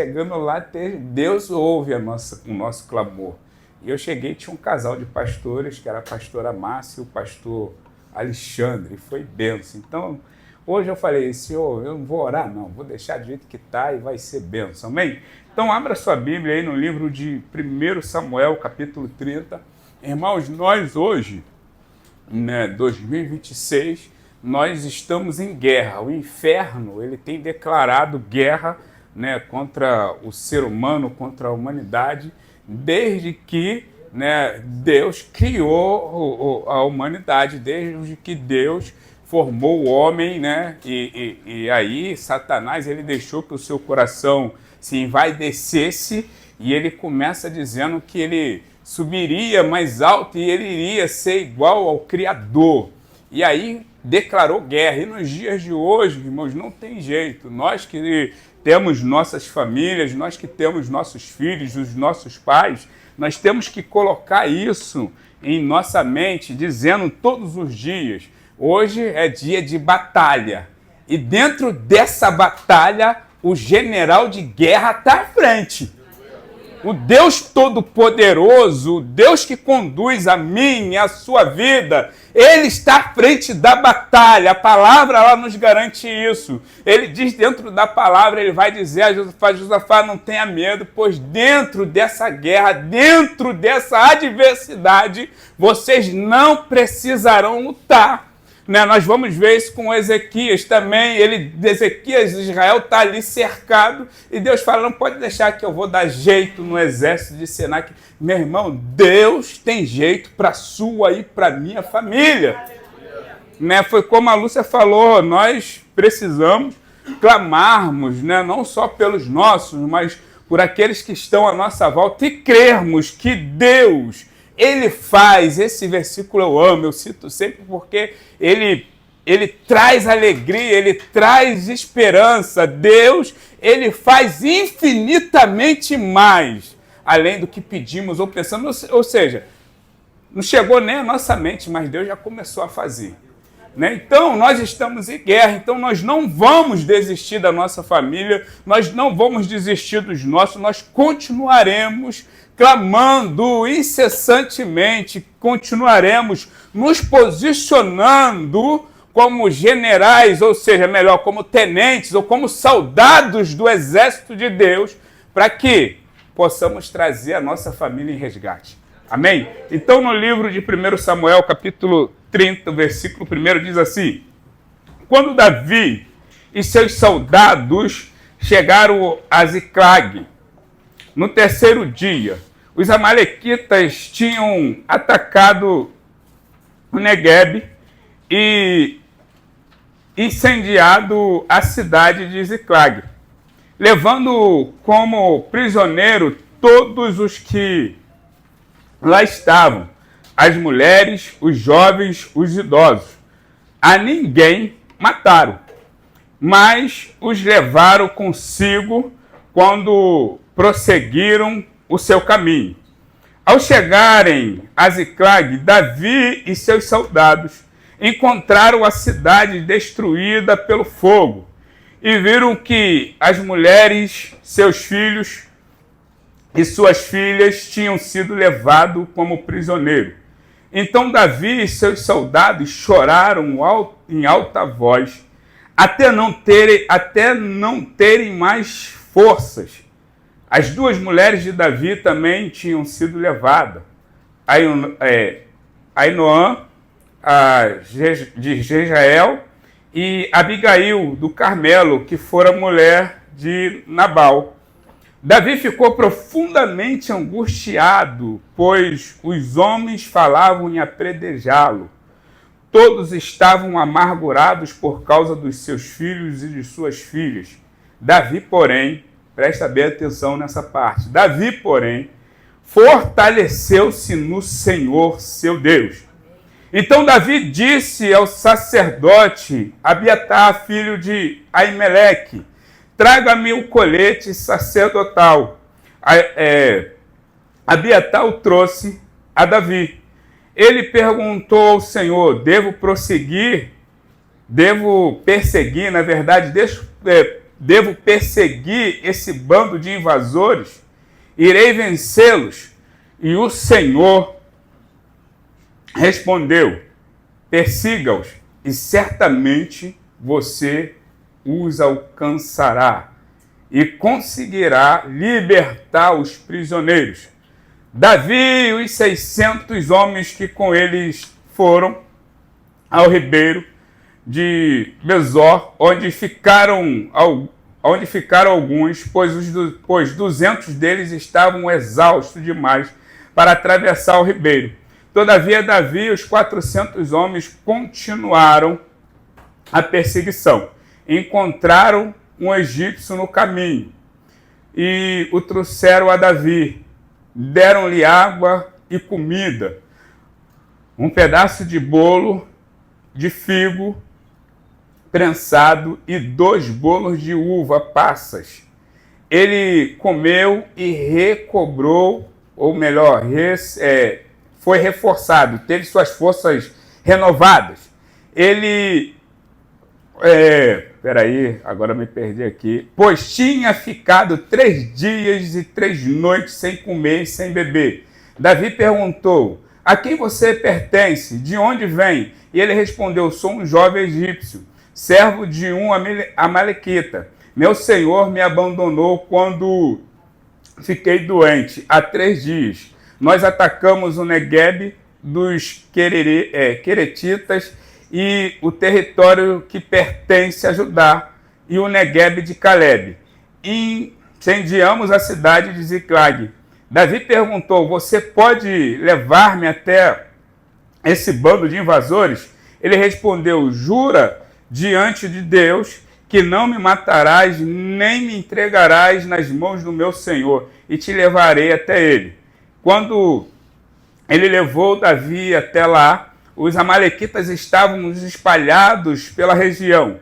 Chegando lá, Deus ouve o nosso clamor. E eu cheguei, tinha um casal de pastores, que era a pastora Márcia e o pastor Alexandre, e foi bênção. Então, hoje eu falei, Senhor, eu não vou orar não, vou deixar do jeito que está e vai ser bênção, amém? Então, abra sua Bíblia aí no livro de 1 Samuel, capítulo 30. Irmãos, nós hoje, 2026, nós estamos em guerra. O inferno, ele tem declarado guerra, contra o ser humano, contra a humanidade, desde que Deus criou a humanidade, desde que Deus formou o homem, e aí Satanás ele deixou que o seu coração se envaidecesse, e ele começa dizendo que ele subiria mais alto e ele iria ser igual ao Criador. E aí declarou guerra. E nos dias de hoje, irmãos, não tem jeito. Nós que temos nossas famílias, nós que temos nossos filhos, os nossos pais, nós temos que colocar isso em nossa mente, dizendo todos os dias, hoje é dia de batalha. E dentro dessa batalha, o general de guerra está à frente. O Deus Todo-Poderoso, o Deus que conduz a minha e a sua vida, Ele está à frente da batalha. A palavra ela nos garante isso. Ele diz dentro da palavra, ele vai dizer a Josafá, não tenha medo, pois dentro dessa guerra, dentro dessa adversidade, vocês não precisarão lutar. Nós vamos ver isso com Ezequias também. Ezequias, Israel está ali cercado e Deus fala, não pode deixar que eu vou dar jeito no exército de Senac. Meu irmão, Deus tem jeito para a sua e para a minha família. Foi como a Lúcia falou, nós precisamos clamarmos, não só pelos nossos, mas por aqueles que estão à nossa volta e crermos que Deus, Ele faz, esse versículo eu amo, eu cito sempre porque ele traz alegria, ele traz esperança. Deus, ele faz infinitamente mais, além do que pedimos ou pensamos. Ou seja, não chegou nem à nossa mente, mas Deus já começou a fazer. Então, nós estamos em guerra, então nós não vamos desistir da nossa família, nós não vamos desistir dos nossos, nós continuaremos clamando incessantemente, continuaremos nos posicionando como generais, ou seja, melhor, como tenentes ou como soldados do exército de Deus, para que possamos trazer a nossa família em resgate. Amém? Então, no livro de 1 Samuel, capítulo 30, versículo 1, diz assim, quando Davi e seus soldados chegaram a Ziclag, no terceiro dia, os amalequitas tinham atacado o Neguebe e incendiado a cidade de Ziclag, levando como prisioneiro todos os que lá estavam, as mulheres, os jovens, os idosos. A ninguém mataram, mas os levaram consigo quando prosseguiram o seu caminho. Ao chegarem a Ziclag, Davi e seus soldados encontraram a cidade destruída pelo fogo e viram que as mulheres, seus filhos e suas filhas tinham sido levados como prisioneiros. Então Davi e seus soldados choraram em alta voz, até não terem mais forças. As duas mulheres de Davi também tinham sido levadas. Ainoã, de Jezreel, e Abigail, do Carmelo, que fora mulher de Nabal. Davi ficou profundamente angustiado, pois os homens falavam em apedrejá-lo. Todos estavam amargurados por causa dos seus filhos e de suas filhas. Davi, porém, presta bem atenção nessa parte, Davi, porém, fortaleceu-se no Senhor, seu Deus. Então Davi disse ao sacerdote Abiatar, filho de Aimeleque, traga-me o colete sacerdotal. Abiatar o trouxe a Davi. Ele perguntou ao Senhor, devo perseguir, na verdade, devo perseguir esse bando de invasores? Irei vencê-los. E o Senhor respondeu: persiga-os, e certamente você os alcançará e conseguirá libertar os prisioneiros. Davi e os 600 homens que com eles foram ao ribeiro de Besor, onde ficaram alguns, pois 200 deles estavam exaustos demais para atravessar o ribeiro. Todavia, Davi e os 400 homens continuaram a perseguição. Encontraram um egípcio no caminho e o trouxeram a Davi. Deram-lhe água e comida, um pedaço de bolo de figo prensado e 2 bolos de uva passas. Ele comeu e recobrou, ou melhor, foi reforçado, teve suas forças renovadas. Ele, agora me perdi aqui. Pois tinha ficado 3 dias e 3 noites sem comer e sem beber. Davi perguntou: a quem você pertence? De onde vem? E ele respondeu: sou um jovem egípcio, servo de um amalequita. Meu senhor me abandonou quando fiquei doente, há 3 dias. Nós atacamos o Negueb dos Queretitas e o território que pertence a Judá, e o Negueb de Caleb. Incendiamos a cidade de Ziclag. Davi perguntou: você pode levar-me até esse bando de invasores? Ele respondeu: jura diante de Deus que não me matarás, nem me entregarás nas mãos do meu senhor, e te levarei até ele. Quando ele levou Davi até lá, os amalequitas estavam espalhados pela região,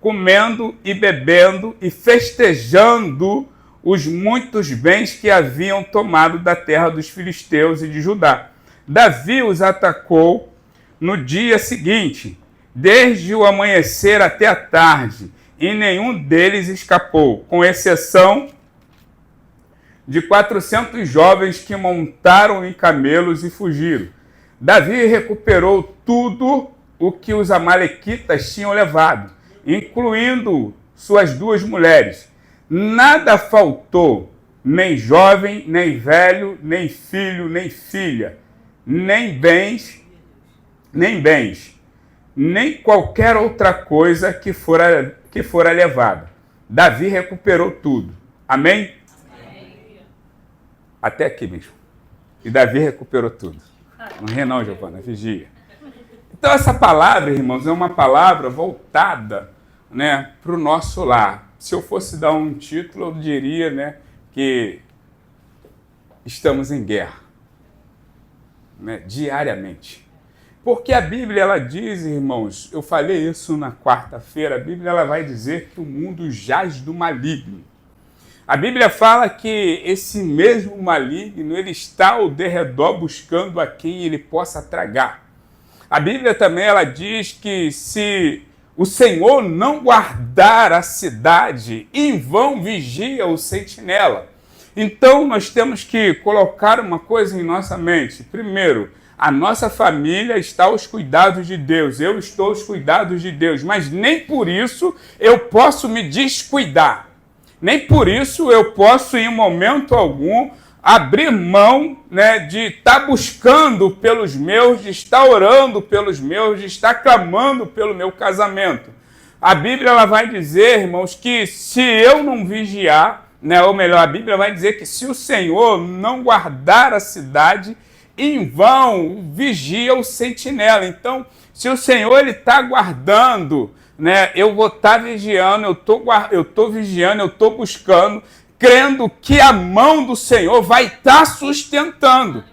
comendo e bebendo e festejando os muitos bens que haviam tomado da terra dos filisteus e de Judá. Davi os atacou no dia seguinte, desde o amanhecer até a tarde, e nenhum deles escapou, com exceção de 400 jovens que montaram em camelos e fugiram. Davi recuperou tudo o que os amalequitas tinham levado, incluindo suas 2 mulheres. Nada faltou, nem jovem, nem velho, nem filho, nem filha, nem bens, nem qualquer outra coisa que fora levada. Davi recuperou tudo. Amém? Até aqui mesmo. E Davi recuperou tudo. Não ri não, Giovana, vigia. Então essa palavra, irmãos, é uma palavra voltada, né, para o nosso lar. Se eu fosse dar um título, eu diria, né, que estamos em guerra, né, diariamente. Porque a Bíblia, ela diz, irmãos, eu falei isso na quarta-feira, a Bíblia ela vai dizer que o mundo jaz do maligno. A Bíblia fala que esse mesmo maligno, ele está ao derredor buscando a quem ele possa tragar. A Bíblia também ela diz que se o Senhor não guardar a cidade, em vão vigia o sentinela. Então nós temos que colocar uma coisa em nossa mente. Primeiro, a nossa família está aos cuidados de Deus, eu estou aos cuidados de Deus, mas nem por isso eu posso me descuidar. Nem por isso eu posso, em momento algum, abrir mão, né, de estar buscando pelos meus, de estar orando pelos meus, de estar clamando pelo meu casamento. A Bíblia ela vai dizer, irmãos, que se eu não vigiar, né, ou melhor, a Bíblia vai dizer que se o Senhor não guardar a cidade, em vão vigia o sentinela. Então, se o Senhor está guardando, né, eu vou estar vigiando, eu estou vigiando, eu estou buscando, crendo que a mão do Senhor vai estar sustentando.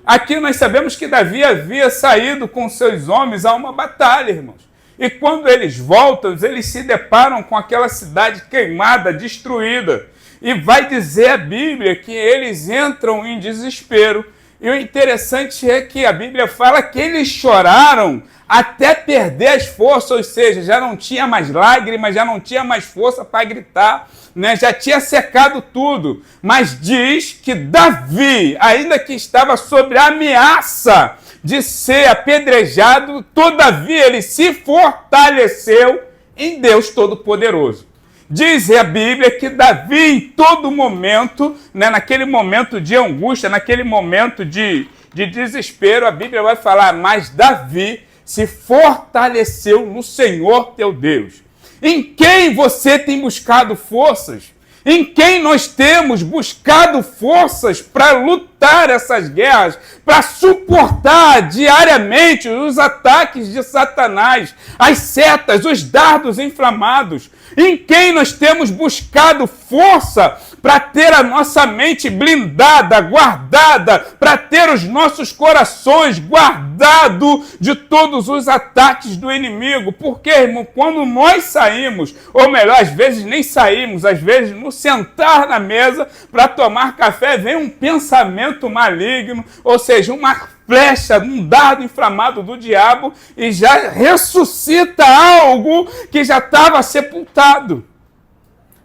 Aqui nós sabemos que Davi havia saído com seus homens a uma batalha, irmãos. E quando eles voltam, eles se deparam com aquela cidade queimada, destruída. E vai dizer a Bíblia que eles entram em desespero. E o interessante é que a Bíblia fala que eles choraram até perder as forças, ou seja, já não tinha mais lágrimas, já não tinha mais força para gritar, né? Já tinha secado tudo. Mas diz que Davi, ainda que estava sob a ameaça de ser apedrejado, todavia ele se fortaleceu em Deus Todo-Poderoso. Diz a Bíblia que Davi, em todo momento, né, naquele momento de angústia, naquele momento de desespero, a Bíblia vai falar, mas Davi se fortaleceu no Senhor teu Deus. Em quem você tem buscado forças? Em quem nós temos buscado forças para lutar essas guerras, para suportar diariamente os ataques de Satanás, as setas, os dardos inflamados? Em quem nós temos buscado força para ter a nossa mente blindada, guardada, para ter os nossos corações guardados de todos os ataques do inimigo? Porque, irmão, quando nós saímos, ou melhor, às vezes nem saímos, às vezes no sentar na mesa para tomar café, vem um pensamento maligno, ou seja, uma flecha, um dardo inflamado do diabo e já ressuscita algo que já estava sepultado.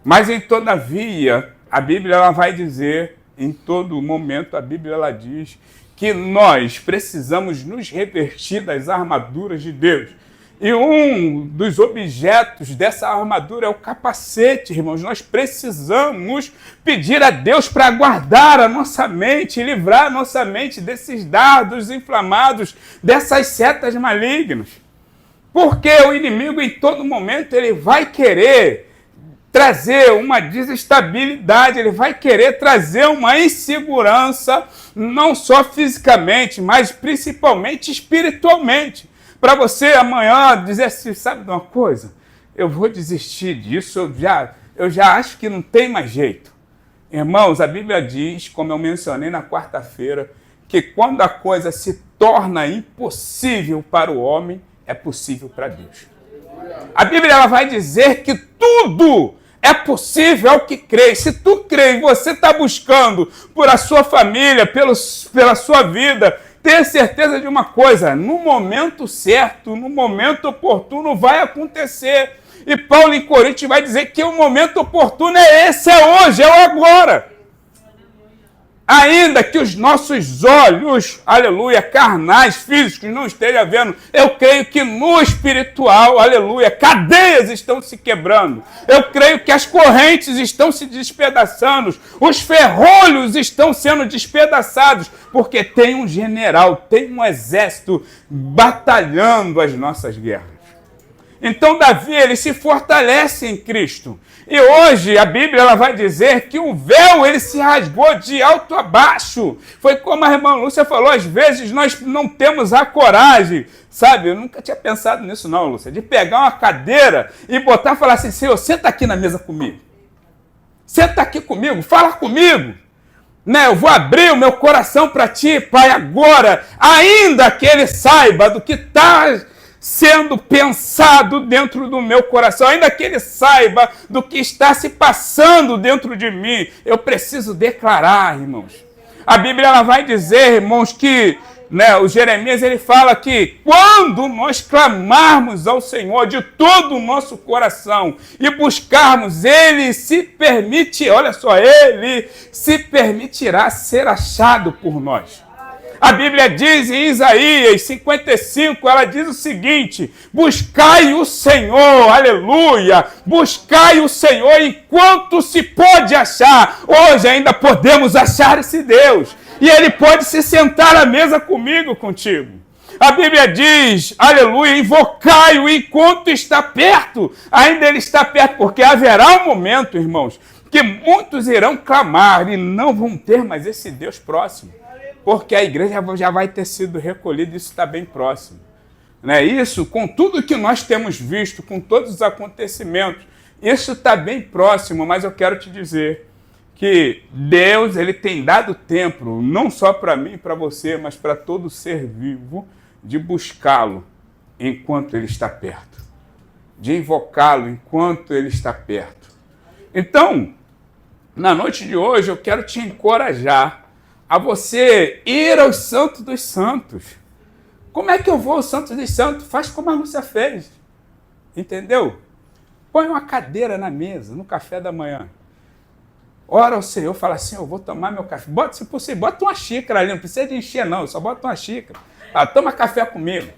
Mas, todavia, a Bíblia ela vai dizer, em todo momento, a Bíblia ela diz que nós precisamos nos revestir das armaduras de Deus. E um dos objetos dessa armadura é o capacete, irmãos. Nós precisamos pedir a Deus para guardar a nossa mente, livrar a nossa mente desses dardos inflamados, dessas setas malignas. Porque o inimigo, em todo momento, ele vai querer trazer uma desestabilidade, ele vai querer trazer uma insegurança, não só fisicamente, mas principalmente espiritualmente. Para você amanhã dizer assim, sabe de uma coisa? Eu vou desistir disso, eu já acho que não tem mais jeito. Irmãos, a Bíblia diz, como eu mencionei na quarta-feira, que quando a coisa se torna impossível para o homem, é possível para Deus. A Bíblia ela vai dizer que tudo é possível ao que crê. Se tu crê e você está buscando por a sua família, pela sua vida, tenha certeza de uma coisa, no momento certo, no momento oportuno vai acontecer. E Paulo em Coríntios vai dizer que o momento oportuno é esse, é hoje, é o agora. Ainda que os nossos olhos, aleluia, carnais, físicos, não estejam vendo, eu creio que no espiritual, aleluia, cadeias estão se quebrando. Eu creio que as correntes estão se despedaçando, os ferrolhos estão sendo despedaçados, porque tem um general, tem um exército batalhando as nossas guerras. Então Davi, ele se fortalece em Cristo. E hoje a Bíblia ela vai dizer que o véu ele se rasgou de alto a baixo. Foi como a irmã Lúcia falou, às vezes nós não temos a coragem, sabe? Eu nunca tinha pensado nisso não, Lúcia, de pegar uma cadeira e botar e falar assim, Senhor, senta aqui na mesa comigo. Senta aqui comigo, fala comigo. Né, eu vou abrir o meu coração para ti, Pai, agora, ainda que ele saiba do que está sendo pensado dentro do meu coração, ainda que ele saiba do que está se passando dentro de mim, eu preciso declarar, irmãos. A Bíblia ela vai dizer, irmãos, que o Jeremias ele fala que quando nós clamarmos ao Senhor de todo o nosso coração e buscarmos, Ele se permite, olha só, Ele se permitirá ser achado por nós. A Bíblia diz em Isaías 55, ela diz o seguinte, buscai o Senhor, aleluia, buscai o Senhor enquanto se pode achar. Hoje ainda podemos achar esse Deus. E Ele pode se sentar à mesa comigo, contigo. A Bíblia diz, aleluia, invocai-o enquanto está perto. Ainda Ele está perto, porque haverá um momento, irmãos, que muitos irão clamar e não vão ter mais esse Deus próximo. Porque a igreja já vai ter sido recolhida, isso está bem próximo. Isso, com tudo que nós temos visto, com todos os acontecimentos, isso está bem próximo, mas eu quero te dizer que Deus ele tem dado tempo, não só para mim e para você, mas para todo ser vivo, de buscá-lo enquanto ele está perto, de invocá-lo enquanto ele está perto. Então, na noite de hoje, eu quero te encorajar a você ir aos santos dos santos. Como é que eu vou aos santos dos santos? Faz como a Lúcia fez. Entendeu? Põe uma cadeira na mesa, no café da manhã. Ora ao Senhor, fala assim, eu vou tomar meu café. Bota, se possível, bota uma xícara ali, não precisa de encher não, só bota uma xícara. Toma café comigo.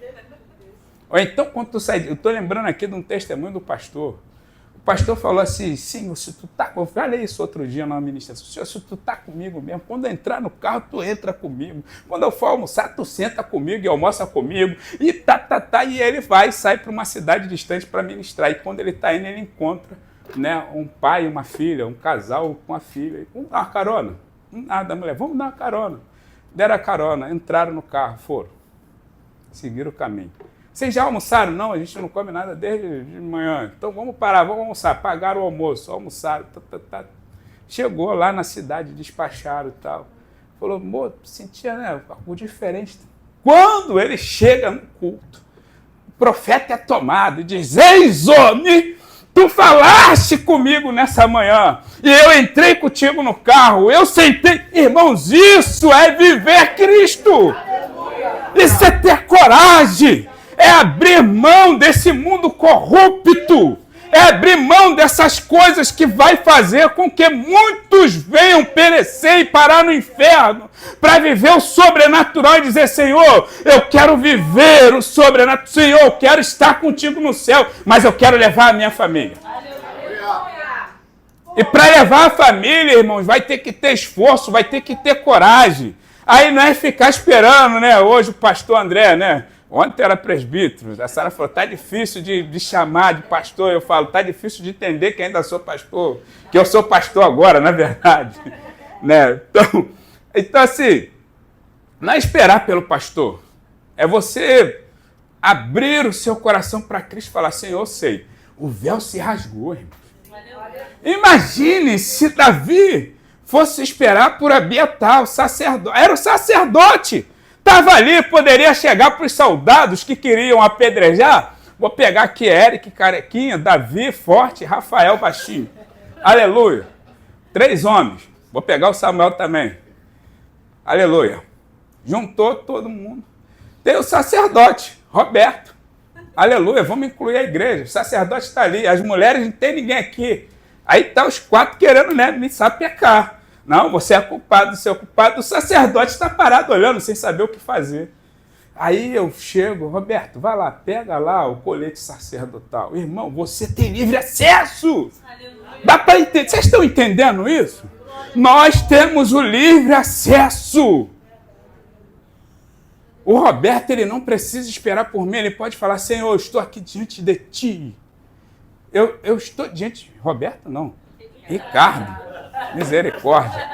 Ou então, quando tu sai, eu estou lembrando aqui de um testemunho do pastor. O pastor falou assim, Senhor, se tu tá comigo, eu falei isso outro dia na ministração, Senhor, se tu tá comigo mesmo, quando eu entrar no carro, tu entra comigo. Quando eu for almoçar, tu senta comigo e almoça comigo. E e ele sai para uma cidade distante para ministrar. E quando ele está indo, ele encontra, né, um pai e uma filha, um casal com a filha. Vamos dar uma carona? Nada, mulher, vamos dar uma carona. Deram a carona, entraram no carro, foram. Seguiram o caminho. Vocês já almoçaram? Não, a gente não come nada desde de manhã. Então vamos parar, vamos almoçar. Pagaram o almoço, almoçaram. Chegou lá na cidade, despacharam e tal. Falou, moço, sentia, né, algo diferente. Quando ele chega no culto, o profeta é tomado e diz, eis, homem, tu falaste comigo nessa manhã e eu entrei contigo no carro, eu sentei. Irmãos, isso é viver Cristo. Isso é ter coragem. É abrir mão desse mundo corrupto. É abrir mão dessas coisas que vai fazer com que muitos venham perecer e parar no inferno para viver o sobrenatural e dizer, Senhor, eu quero viver o sobrenatural. Senhor, eu quero estar contigo no céu, mas eu quero levar a minha família. E para levar a família, irmãos, vai ter que ter esforço, vai ter que ter coragem. Aí não é ficar esperando, né? Hoje o pastor André, né? Ontem era presbítero, a Sara falou, tá difícil de chamar de pastor. Eu falo, tá difícil de entender que ainda sou pastor, que eu sou pastor agora, na verdade. Né? Então, assim, não é esperar pelo pastor, é você abrir o seu coração para Cristo e falar, Senhor, eu sei, o véu se rasgou, irmão. Imagine se Davi fosse esperar por Abiatar, o sacerdote. Era o sacerdote. Estava ali, poderia chegar para os soldados que queriam apedrejar. Vou pegar aqui Eric, carequinha, Davi, forte, Rafael, baixinho. Aleluia. 3 homens. Vou pegar o Samuel também. Aleluia. Juntou todo mundo. Tem o sacerdote, Roberto. Aleluia. Vamos incluir a igreja. O sacerdote está ali. As mulheres, não tem ninguém aqui. Aí tá os 4 querendo, né, me sapecar. Não, você é culpado, você é culpado. O sacerdote está parado olhando sem saber o que fazer. Aí eu chego, Roberto, vai lá, pega lá o colete sacerdotal. Irmão, você tem livre acesso. Dá para entender? Vocês estão entendendo isso? Nós temos o livre acesso. O Roberto, ele não precisa esperar por mim, ele pode falar, Senhor, eu estou aqui diante de ti. Eu estou diante... Roberto, não. Ricardo. Misericórdia.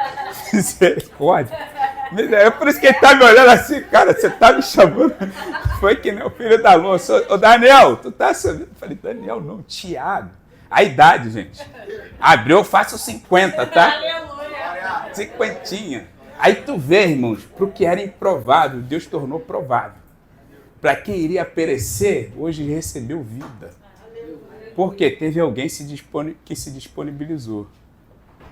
Misericórdia. É por isso que ele está me olhando assim, cara, você está me chamando. Foi que nem o filho da Lua. Ô, Daniel, tu tá sabendo? Eu falei, Daniel, não, Tiago. A idade, gente. Abriu, eu faço 50, tá? Cinquentinha. Aí tu vê, irmãos, para o que era improvável, Deus tornou provável. Para quem iria perecer, hoje recebeu vida. Porque teve alguém que se disponibilizou.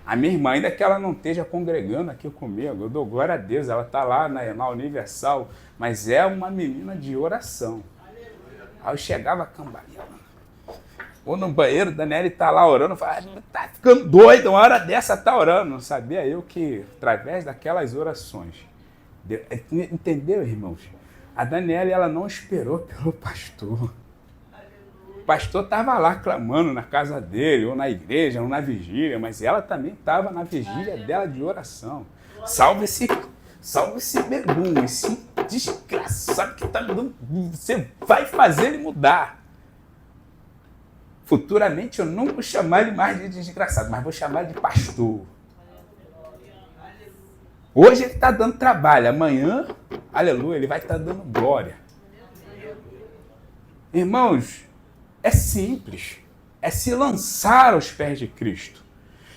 A minha irmã, ainda que ela não esteja congregando aqui comigo, eu dou glória a Deus, ela está lá na Universal, mas é uma menina de oração. Aí eu chegava cambaleando. Ou no banheiro, Daniela está lá orando, eu falava, tá ficando doido, uma hora dessa tá orando. Não sabia eu que, através daquelas orações, entendeu, irmãos? A Daniela, ela não esperou pelo pastor. O pastor estava lá clamando na casa dele, ou na igreja, ou na vigília, mas ela também estava na vigília dela de oração. Salve esse begum, esse desgraçado que está me dando. Você vai fazer ele mudar. Futuramente eu não vou chamar ele mais de desgraçado, mas vou chamar ele de pastor. Hoje ele está dando trabalho, amanhã, aleluia, ele vai estar dando glória. Irmãos, é simples, é se lançar aos pés de Cristo.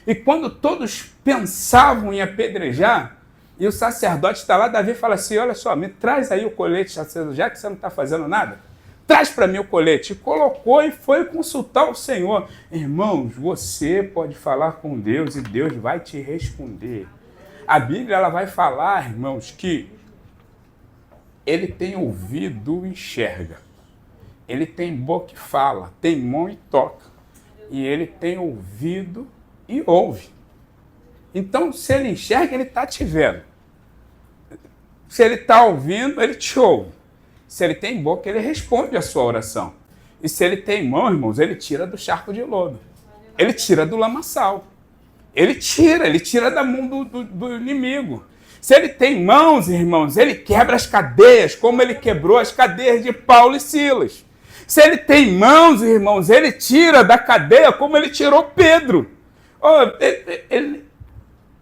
E quando todos pensavam em apedrejar, e o sacerdote está lá, Davi fala assim, olha só, me traz aí o colete, já que você não está fazendo nada, traz para mim o colete. E colocou e foi consultar o Senhor. Irmãos, você pode falar com Deus e Deus vai te responder. A Bíblia ela vai falar, irmãos, que ele tem ouvido e enxerga. Ele tem boca e fala, tem mão e toca. E ele tem ouvido e ouve. Então, se ele enxerga, ele está te vendo. Se ele está ouvindo, ele te ouve. Se ele tem boca, ele responde a sua oração. E se ele tem mão, irmãos, ele tira do charco de lodo. Ele tira do lamaçal. Ele tira da mão do inimigo. Se ele tem mãos, irmãos, ele quebra as cadeias, como ele quebrou as cadeias de Paulo e Silas. Se ele tem mãos, irmãos, ele tira da cadeia, como ele tirou Pedro. Oh, ele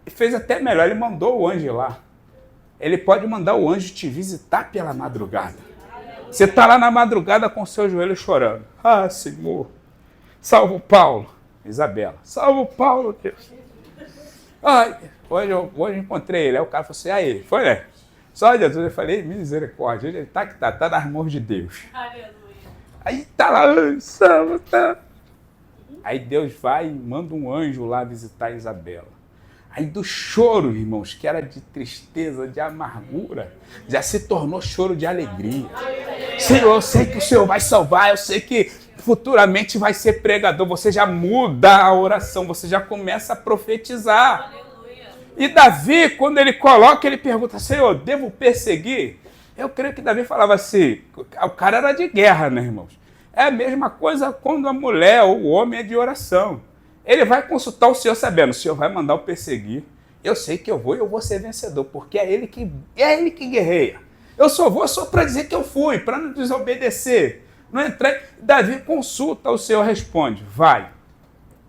fez até melhor, ele mandou o anjo lá. Ele pode mandar o anjo te visitar pela madrugada. Você está lá na madrugada com o seu joelho chorando. Ah, Senhor, salva o Paulo. Isabela, salva o Paulo, Deus. Ai, hoje eu encontrei ele. Aí o cara falou assim, aí, foi, né? Só Jesus. Eu falei, misericórdia, ele tá nas mãos de Deus. Aleluia. Aí tá lá, salva, tá. Aí Deus vai e manda um anjo lá visitar Isabela. Aí do choro, irmãos, que era de tristeza, de amargura, já se tornou choro de alegria. Senhor, eu sei que o Senhor vai salvar, eu sei que futuramente vai ser pregador. Você já muda a oração, você já começa a profetizar. E Davi, quando ele coloca, ele pergunta, Senhor, devo perseguir? Eu creio que Davi falava assim, o cara era de guerra, né, irmãos? É a mesma coisa quando a mulher ou o homem é de oração. Ele vai consultar o Senhor sabendo, o Senhor vai mandar eu perseguir. Eu sei que eu vou ser vencedor, porque é ele que guerreia. Eu só vou para dizer que eu fui, para não desobedecer. Não entrar. Davi consulta, o Senhor responde, vai,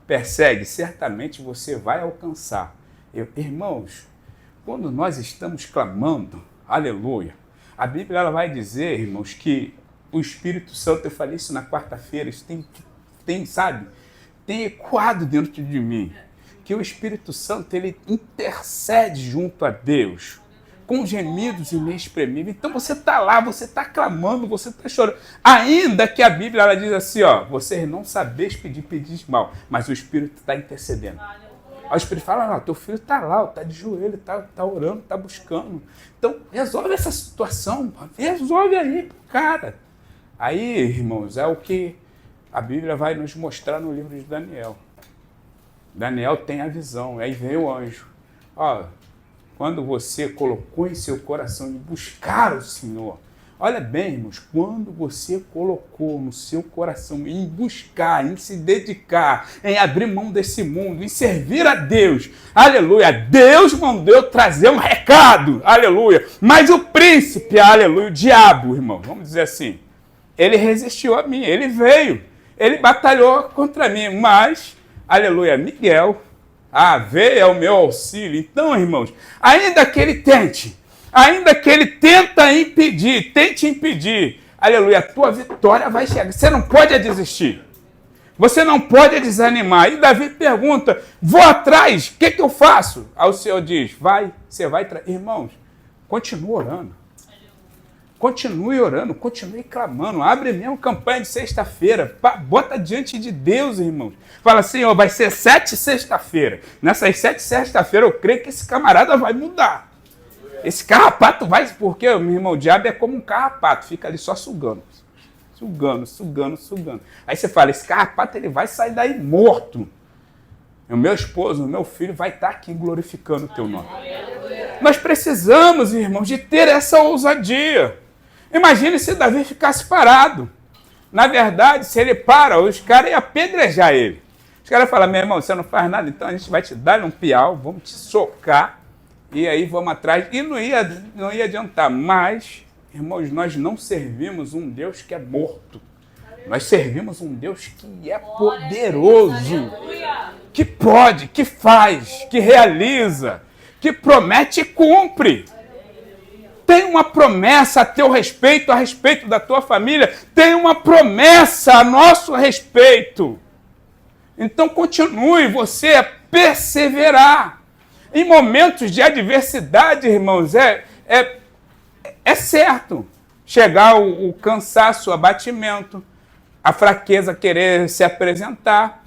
persegue, certamente você vai alcançar. Irmãos, quando nós estamos clamando, aleluia, a Bíblia ela vai dizer, irmãos, que o Espírito Santo, eu falei isso na quarta-feira, isso tem ecoado dentro de mim, que o Espírito Santo, ele intercede junto a Deus, com gemidos inexprimíveis. Então você está lá, você está clamando, você está chorando. Ainda que a Bíblia ela diz assim, ó, vocês não sabeis pedir, pedis mal, mas o Espírito está intercedendo. Aí o Espírito fala, não, teu filho está lá, está de joelho, está orando, está buscando. Então resolve essa situação, resolve aí, cara. Aí, irmãos, é o que a Bíblia vai nos mostrar no livro de Daniel. Daniel tem a visão, aí vem o anjo. Ó, quando você colocou em seu coração em buscar o Senhor, olha bem, irmãos, quando você colocou no seu coração em buscar, em se dedicar, em abrir mão desse mundo, em servir a Deus, aleluia, Deus mandou eu trazer um recado, aleluia, mas o príncipe, aleluia, o diabo, irmão, vamos dizer assim, ele resistiu a mim, ele veio, ele batalhou contra mim, mas, aleluia, Miguel, veio ao meu auxílio. Então, irmãos, ainda que ele tente, ainda que ele tente impedir, aleluia, a tua vitória vai chegar. Você não pode desistir. Você não pode desanimar. E Davi pergunta, vou atrás, o que eu faço? Aí o Senhor diz, você vai... Irmãos, continua orando. Continue orando, continue clamando. Abre mesmo campanha de sexta-feira. Bota diante de Deus, irmãos. Fala assim, ó, vai ser 7 sexta-feira. Nessas 7 sexta-feira eu creio que esse camarada vai mudar. Esse carrapato vai... Porque, meu irmão, o diabo é como um carrapato. Fica ali só sugando. Sugando. Aí você fala, esse carrapato ele vai sair daí morto. O meu esposo, o meu filho vai estar aqui glorificando o teu nome. Nós precisamos, irmãos, de ter essa ousadia. Imagine se Davi ficasse parado. Na verdade, se ele para, os caras iam apedrejar ele. Os caras falam, meu irmão, você não faz nada, então a gente vai te dar um piau, vamos te socar, e aí vamos atrás. E não ia adiantar. Mas, irmãos, nós não servimos um Deus que é morto. Nós servimos um Deus que é poderoso, que pode, que faz, que realiza, que promete e cumpre. Tem uma promessa a teu respeito, a respeito da tua família. Tem uma promessa a nosso respeito. Então continue você a perseverar. Em momentos de adversidade, irmãos, é certo chegar o cansaço, o abatimento, a fraqueza querer se apresentar.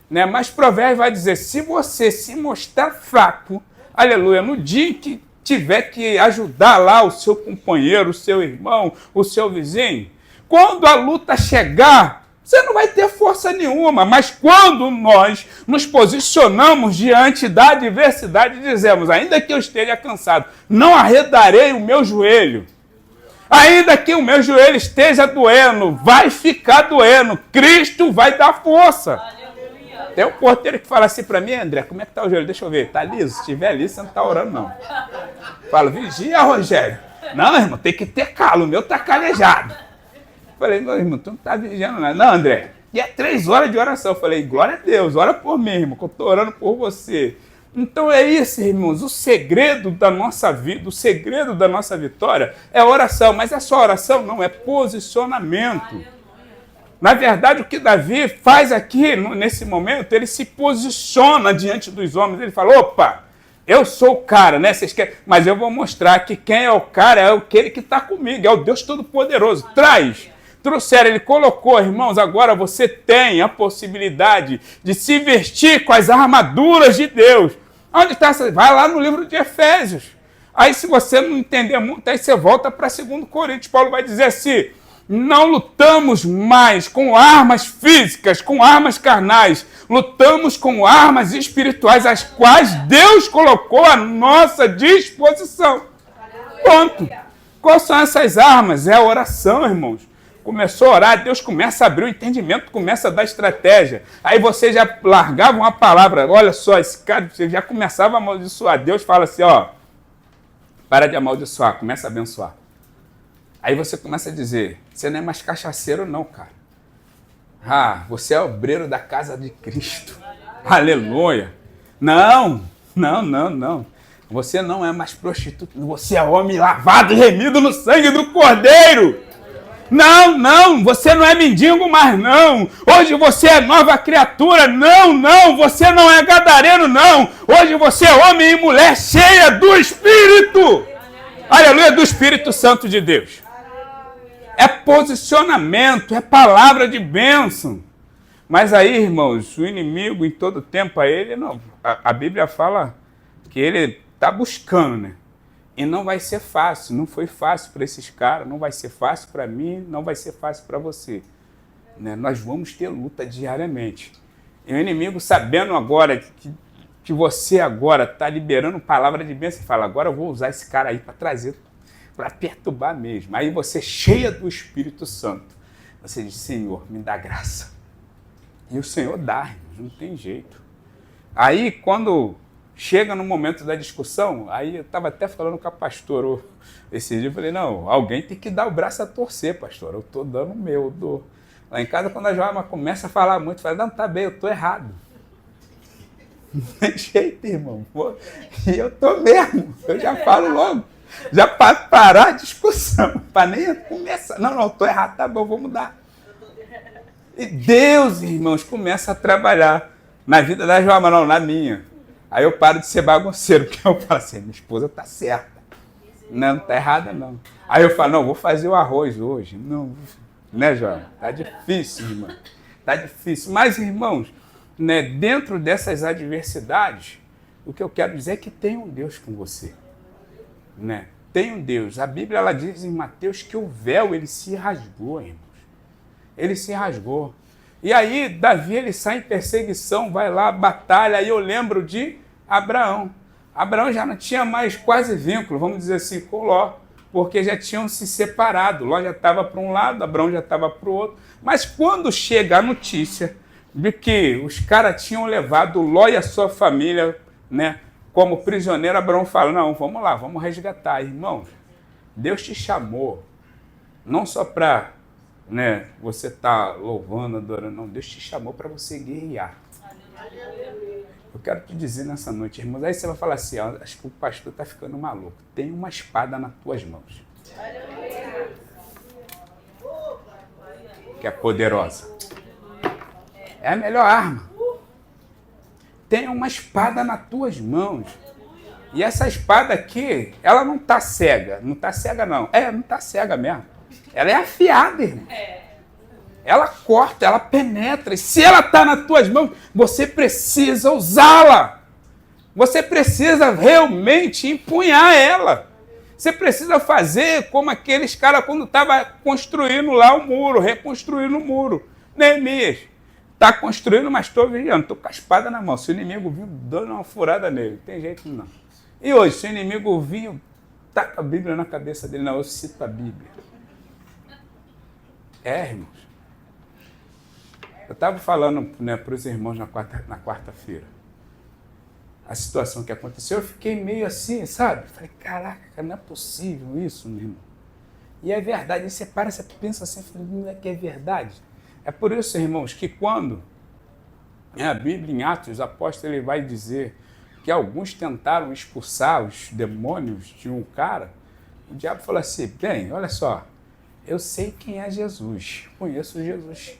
Né? Mas Provérbios vai dizer, se você se mostrar fraco, aleluia, no dia que tiver que ajudar lá o seu companheiro, o seu irmão, o seu vizinho, quando a luta chegar, você não vai ter força nenhuma, mas quando nós nos posicionamos diante da adversidade, dizemos, ainda que eu esteja cansado, não arredarei o meu joelho. Ainda que o meu joelho esteja doendo, vai ficar doendo. Cristo vai dar força. Tem um porteiro que fala assim para mim, André, como é que tá o joelho? Deixa eu ver. Tá liso? Se estiver liso, você não tá orando, não. Fala, vigia, Rogério. Não, irmão, tem que ter calo. O meu tá calejado. Falei, meu irmão, tu não tá vigiando nada. Não, André, e é 3 horas de oração. Falei, glória a Deus, ora por mim, irmão, que eu tô orando por você. Então é isso, irmãos, o segredo da nossa vida, o segredo da nossa vitória é a oração, mas é só oração? Não, é posicionamento. Na verdade, o que Davi faz aqui, nesse momento, ele se posiciona diante dos homens, ele fala, opa, eu sou o cara, né? Vocês querem... Mas eu vou mostrar que quem é o cara é aquele que está comigo, é o Deus Todo-Poderoso. Trouxeram, ele colocou, irmãos, agora você tem a possibilidade de se vestir com as armaduras de Deus. Onde está? Vai lá no livro de Efésios. Aí, se você não entender muito, aí você volta para 2 Coríntios. Paulo vai dizer assim, não lutamos mais com armas físicas, com armas carnais. Lutamos com armas espirituais, as quais Deus colocou à nossa disposição. Ponto. Quais são essas armas? É a oração, irmãos. Começou a orar, Deus começa a abrir o entendimento, começa a dar estratégia. Aí você já largava uma palavra, olha só, esse cara, você já começava a amaldiçoar. Deus fala assim, ó, para de amaldiçoar, começa a abençoar. Aí você começa a dizer, você não é mais cachaceiro não, cara. Ah, você é obreiro da casa de Cristo. Aleluia. Não. Você não é mais prostituta, você é homem lavado e remido no sangue do Cordeiro. Não, você não é mendigo mais, não. Hoje você é nova criatura, não, você não é gadareno, não. Hoje você é homem e mulher cheia do Espírito. Aleluia, do Espírito Santo de Deus. É posicionamento, é palavra de bênção. Mas aí, irmãos, o inimigo em todo tempo a ele, não. A Bíblia fala que ele está buscando, né? E não vai ser fácil, não foi fácil para esses caras, não vai ser fácil para mim, não vai ser fácil para você. Né? Nós vamos ter luta diariamente. E o inimigo, sabendo agora que você agora está liberando palavra de bênção, fala, agora eu vou usar esse cara aí para trazer, para perturbar mesmo. Aí você, cheia do Espírito Santo, você diz, Senhor, me dá graça. E o Senhor dá, irmãos, não tem jeito. Aí, quando chega no momento da discussão, aí eu estava até falando com a pastora esse dia, eu falei, não, alguém tem que dar o braço a torcer, pastor, eu estou dando o meu, eu dou. Lá em casa, quando a Joelma começa a falar muito, fala, não, tá bem, eu estou errado. Não tem jeito, irmão. E eu estou mesmo, eu já falo logo, já para parar a discussão, para nem começar. Não, eu estou errado, tá bom, vou mudar. E Deus, irmãos, começa a trabalhar na vida da Joelma, não, na minha. Aí eu paro de ser bagunceiro, porque eu falo assim, minha esposa tá certa. Não tá errada, não. Aí eu falo, não, vou fazer o arroz hoje. Não, né, João? Tá difícil, irmão. Tá difícil. Mas, irmãos, né, dentro dessas adversidades, o que eu quero dizer é que tem um Deus com você. Né? Tem um Deus. A Bíblia, ela diz em Mateus que o véu, ele se rasgou, irmãos. Ele se rasgou. E aí, Davi, ele sai em perseguição, vai lá, batalha. Aí eu lembro de Abraão. Abraão já não tinha mais quase vínculo, vamos dizer assim, com Ló, porque já tinham se separado. Ló já estava para um lado, Abraão já estava para o outro. Mas quando chega a notícia de que os caras tinham levado Ló e a sua família, né, como prisioneiro, Abraão fala, não, vamos lá, vamos resgatar. Irmãos, Deus te chamou, não só para, né, você estar louvando, adorando, não, Deus te chamou para você guerrear. Eu quero te dizer nessa noite, irmãos, aí você vai falar assim, ó, acho que o pastor está ficando maluco. Tem uma espada nas tuas mãos. Que é poderosa. É a melhor arma. Tem uma espada nas tuas mãos. E essa espada aqui, ela não está cega. Não está cega, não. Não está cega mesmo. Ela é afiada, irmão. Ela corta, ela penetra. E se ela está nas tuas mãos, você precisa usá-la. Você precisa realmente empunhar ela. Você precisa fazer como aqueles caras quando estavam construindo lá o muro, reconstruindo o muro. Neemias está construindo, mas estou vigiando, estou com a espada na mão. Se o inimigo vir, dando uma furada nele. Tem jeito não. E hoje, se o inimigo vir, taca a Bíblia na cabeça dele. Não, eu cito a Bíblia. Irmãos. Eu estava falando, né, para os irmãos na quarta-feira. A situação que aconteceu, eu fiquei meio assim, sabe? Falei, caraca, não é possível isso, meu irmão. E é verdade. Aí você para, você pensa assim, não é que é verdade. É por isso, irmãos, que quando a Bíblia, em Atos, o apóstolo ele vai dizer que alguns tentaram expulsar os demônios de um cara, o diabo falou assim, bem, olha só, eu sei quem é Jesus, conheço Jesus.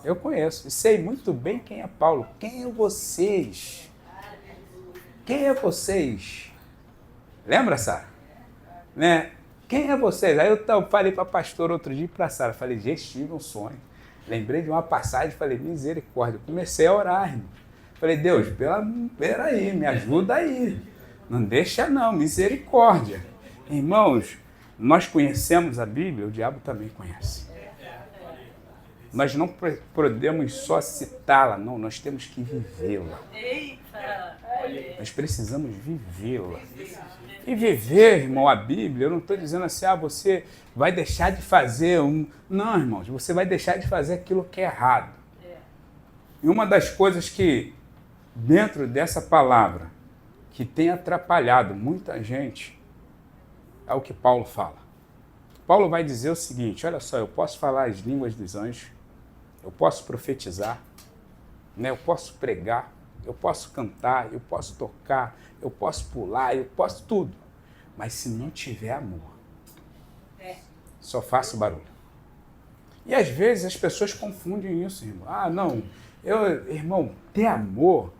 Eu conheço, e sei muito bem quem é Paulo. Quem é vocês? Quem é vocês? Lembra, Sara? Né? Quem é vocês? Aí eu falei para a pastora outro dia para a Sara, falei, gente, tive um sonho. Lembrei de uma passagem, falei, misericórdia. Comecei a orar, irmão. Falei, Deus, peraí, me ajuda aí. Não deixa não, misericórdia. Irmãos, nós conhecemos a Bíblia, o diabo também conhece. Nós não podemos só citá-la, não, nós temos que vivê-la. Nós precisamos vivê-la. E viver, irmão, a Bíblia, eu não estou dizendo assim, você vai deixar de fazer um... Não, irmãos, você vai deixar de fazer aquilo que é errado. E uma das coisas que, dentro dessa palavra, que tem atrapalhado muita gente, é o que Paulo fala. Paulo vai dizer o seguinte, olha só, eu posso falar as línguas dos anjos, eu posso profetizar, né? Eu posso pregar, eu posso cantar, eu posso tocar, eu posso pular, eu posso tudo. Mas se não tiver amor, só faço barulho. E às vezes as pessoas confundem isso, irmão. Não, irmão, ter amor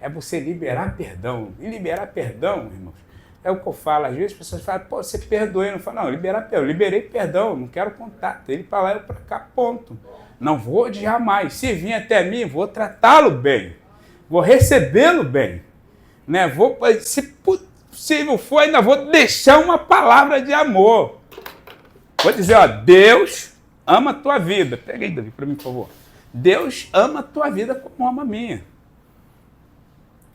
é você liberar perdão. E liberar perdão, irmãos, é o que eu falo. Às vezes as pessoas falam, pô, você perdoou. Eu não falo, não, liberar perdão. Eu liberei perdão, não quero contato. Ele para lá, eu para cá, ponto. Não vou odiar mais. Se vir até mim, vou tratá-lo bem. Vou recebê-lo bem. Né? Se possível for, ainda vou deixar uma palavra de amor. Vou dizer, Deus ama a tua vida. Pega aí, Davi, para mim, por favor. Deus ama a tua vida como ama a minha.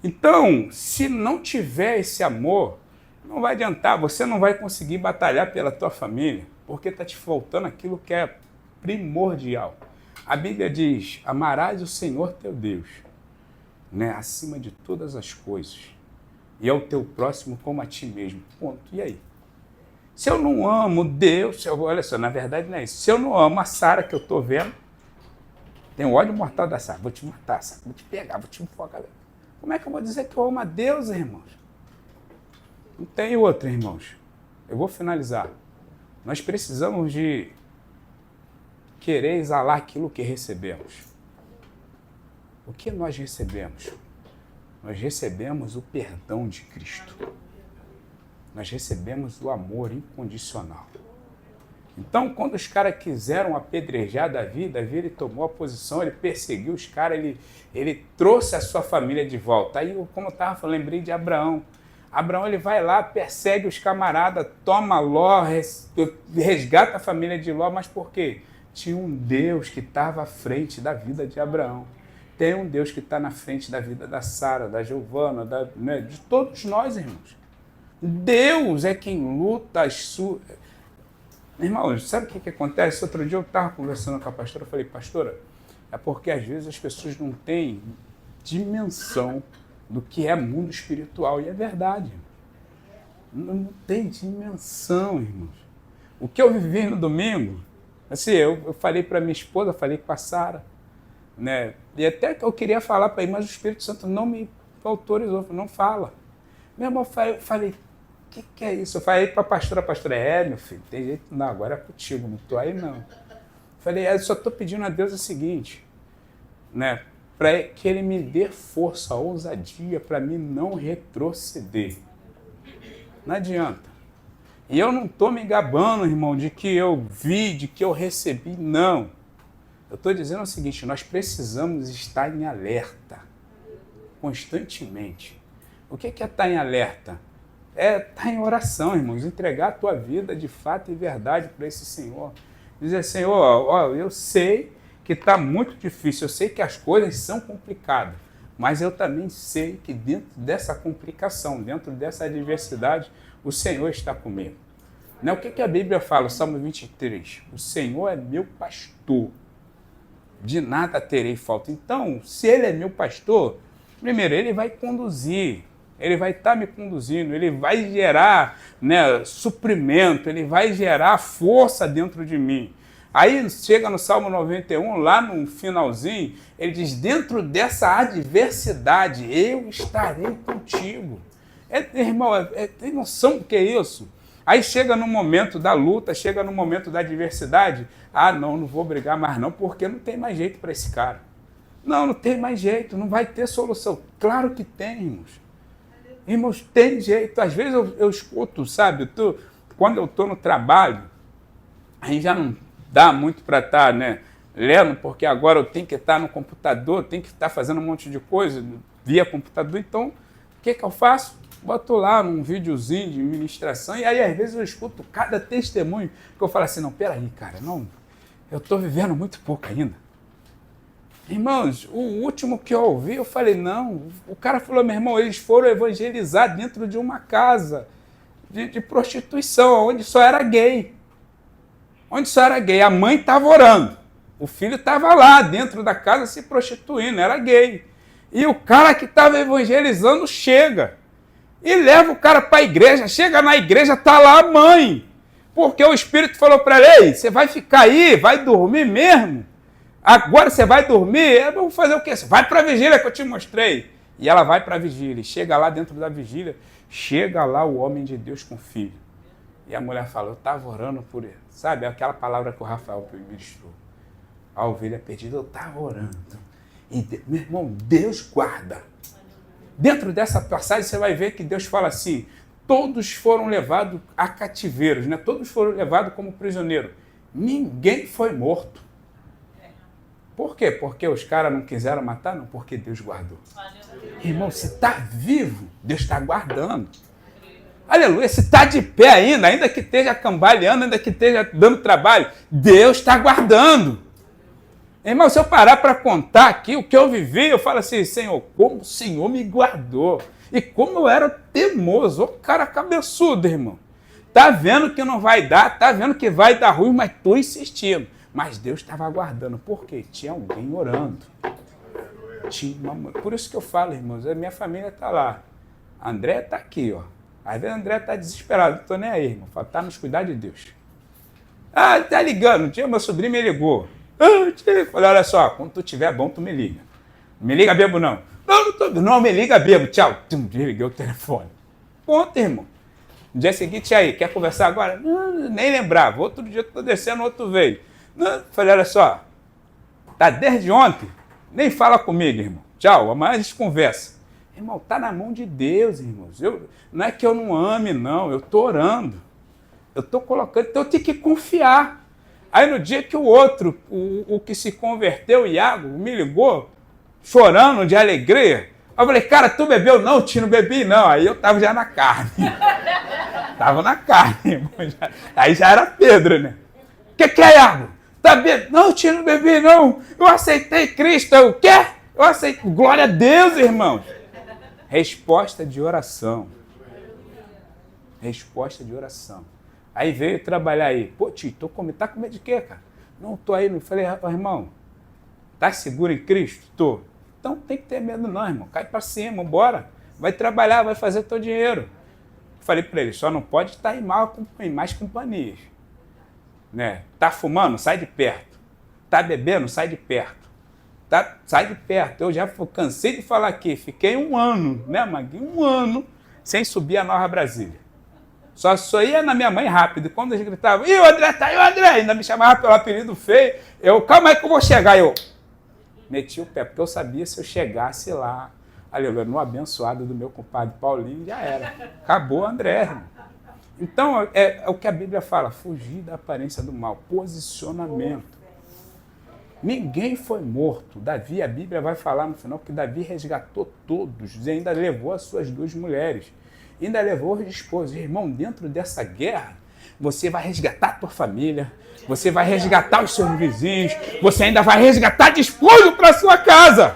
Então, se não tiver esse amor, não vai adiantar. Você não vai conseguir batalhar pela tua família, porque está te faltando aquilo que é primordial. A Bíblia diz, amarás o Senhor teu Deus, né, acima de todas as coisas, e ao teu próximo como a ti mesmo. Ponto. E aí? Se eu não amo Deus, olha só, na verdade não é isso. Se eu não amo a Sara que eu estou vendo, tenho ódio mortal da Sara, vou te matar, Sara, vou te pegar, vou te enfocar. Como é que eu vou dizer que eu amo a Deus, irmãos? Não tem outra, irmãos. Eu vou finalizar. Nós precisamos de querer exalar aquilo que recebemos. O que nós recebemos? Nós recebemos o perdão de Cristo. Nós recebemos o amor incondicional. Então, quando os caras quiseram apedrejar Davi, ele tomou a posição, ele perseguiu os caras, ele trouxe a sua família de volta. Aí, como eu estava falando, lembrei de Abraão. Abraão, ele vai lá, persegue os camaradas, toma Ló, resgata a família de Ló, mas por quê? Tinha um Deus que estava à frente da vida de Abraão. Tem um Deus que está na frente da vida da Sara, da Giovana, né, de todos nós, irmãos. Deus é quem luta as suas... Irmãos, sabe o que acontece? Outro dia eu estava conversando com a pastora, eu falei, pastora, é porque às vezes as pessoas não têm dimensão do que é mundo espiritual. E é verdade. Não tem dimensão, irmãos. O que eu vivi no domingo, assim, eu falei para minha esposa, falei com a Sara, né? E até que eu queria falar para ele, mas o Espírito Santo não me autorizou, não fala. Meu irmão, eu falei, o que é isso? Eu falei para a pastora, meu filho, tem jeito não, agora é contigo, não estou aí não. Falei, eu só estou pedindo a Deus o seguinte, né? Para que Ele me dê força, ousadia, para mim não retroceder. Não adianta. E eu não estou me gabando, irmão, de que eu vi, de que eu recebi, não. Eu estou dizendo o seguinte, nós precisamos estar em alerta, constantemente. O que é estar em alerta? É estar em oração, irmãos, entregar a tua vida de fato e verdade para esse Senhor. Dizer, Senhor, ó, eu sei que está muito difícil, eu sei que as coisas são complicadas, mas eu também sei que dentro dessa complicação, dentro dessa adversidade, o Senhor está comigo. Né? O que a Bíblia fala? O Salmo 23. O Senhor é meu pastor, de nada terei falta. Então, se Ele é meu pastor, primeiro, Ele vai conduzir, Ele vai estar me conduzindo, Ele vai gerar, né, suprimento, Ele vai gerar força dentro de mim. Aí chega no Salmo 91, lá no finalzinho, ele diz, dentro dessa adversidade, eu estarei contigo. Irmão, tem noção do que é isso? Aí chega no momento da luta, chega no momento da adversidade, não vou brigar mais não, porque não tem mais jeito para esse cara. Não tem mais jeito, não vai ter solução. Claro que tem, irmãos. Irmãos, tem jeito. Às vezes eu escuto, sabe, quando eu estou no trabalho, a gente já não dá muito para estar, né, lendo, porque agora eu tenho que estar no computador, tenho que estar fazendo um monte de coisa via computador. Então, o que eu faço? Boto lá num videozinho de ministração e aí às vezes eu escuto cada testemunho que eu falo assim, não, peraí, cara, não, eu estou vivendo muito pouco ainda. Irmãos, o último que eu ouvi, eu falei, não, o cara falou, meu irmão, eles foram evangelizar dentro de uma casa de prostituição, onde só era gay. Onde só era gay. A mãe estava orando, o filho estava lá dentro da casa se prostituindo, era gay. E o cara que estava evangelizando chega e leva o cara para a igreja, chega na igreja, está lá a mãe. Porque o Espírito falou para ele, ei, você vai ficar aí, vai dormir mesmo? Agora você vai dormir? Eu vou fazer o quê? Você vai para a vigília que eu te mostrei. E ela vai para a vigília, chega lá dentro da vigília, chega lá o homem de Deus com o filho. E a mulher fala, eu estava orando por ele. Sabe, aquela palavra que o Rafael ministrou. A ovelha perdida, eu estava orando. E, meu irmão, Deus guarda. Dentro dessa passagem você vai ver que Deus fala assim, todos foram levados a cativeiros, né? Todos foram levados como prisioneiros. Ninguém foi morto. Por quê? Porque os caras não quiseram matar? Não, porque Deus guardou. Irmão, se está vivo, Deus está guardando. Aleluia, se está de pé ainda que esteja cambaleando, ainda que esteja dando trabalho, Deus está guardando. Irmão, se eu parar para contar aqui o que eu vivi, eu falo assim, Senhor, como o Senhor me guardou. E como eu era teimoso, ô cara cabeçudo, irmão. Tá vendo que não vai dar, tá vendo que vai dar ruim, mas tô insistindo. Mas Deus estava aguardando. Por quê? Tinha alguém orando. Por isso que eu falo, irmãos, a minha família está lá. A André está aqui, ó. Às vezes a André está desesperada, não estou nem aí, irmão. Está nos cuidar de Deus. Tá ligando. Um dia meu sobrinho me ligou. Falei, olha só, quando tu tiver bom, tu me liga. Não me liga bebo, não. Não, me liga bebo. Tchau. Desliguei o telefone. Ponto, irmão. No dia seguinte, aí, quer conversar agora? Não, nem lembrava. Outro dia eu estou descendo, outro veio. Falei, olha só, tá desde ontem, nem fala comigo, irmão. Tchau, amanhã a gente conversa. Irmão, tá na mão de Deus, irmãos. Não é que eu não ame, não. Eu tô orando. Eu tô colocando, então eu tenho que confiar. Aí no dia que o outro, o que se converteu, o Iago, me ligou, chorando de alegria. Eu falei, cara, tu bebeu? Não, tio, não bebi, não. Aí eu tava já na carne. Tava na carne, irmão. Aí já era Pedro, né? O que é, Iago? Tá bebendo? Não, tio, não bebi, não. Eu aceitei Cristo. O quê? Eu aceitei. Glória a Deus, irmãos. Resposta de oração. Resposta de oração. Aí veio trabalhar aí. Pô, tio, tá com medo de quê, cara? Não, tô aí. Não falei, irmão, tá seguro em Cristo? Tô. Então não tem que ter medo não, irmão. Cai pra cima, bora. Vai trabalhar, vai fazer teu dinheiro. Falei pra ele, só não pode estar em mais companhias. Né? Tá fumando? Sai de perto. Tá bebendo? Sai de perto. Sai de perto. Eu já cansei de falar aqui. Fiquei 1 ano, né, Maguinho? 1 ano sem subir a Nova Brasília. Só ia na minha mãe rápido. Quando eles gritavam, e o André tá aí, o André! Ainda me chamava pelo apelido feio. Eu, calma aí que eu vou chegar. Eu meti o pé, porque eu sabia se eu chegasse lá, aleluia, no abençoado do meu compadre Paulinho, já era. Acabou, André, irmão. Então, é o que a Bíblia fala, fugir da aparência do mal, posicionamento. Ninguém foi morto. Davi, a Bíblia vai falar no final que Davi resgatou todos e ainda levou as suas 2 mulheres. Ainda levou as esposas. Irmão, dentro dessa guerra, você vai resgatar a tua família, você vai resgatar os seus vizinhos, você ainda vai resgatar despojo para a sua casa.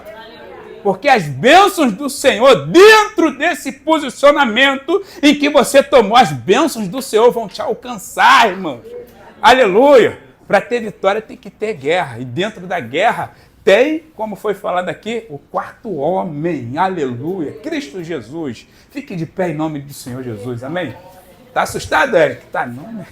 Porque as bênçãos do Senhor, dentro desse posicionamento em que você tomou, as bênçãos do Senhor vão te alcançar, irmãos. Aleluia! Para ter vitória tem que ter guerra. E dentro da guerra tem, como foi falado aqui, o 4º homem. Aleluia! Cristo Jesus. Fique de pé em nome do Senhor Jesus. Amém? Tá assustado, Eric? Tá não, né?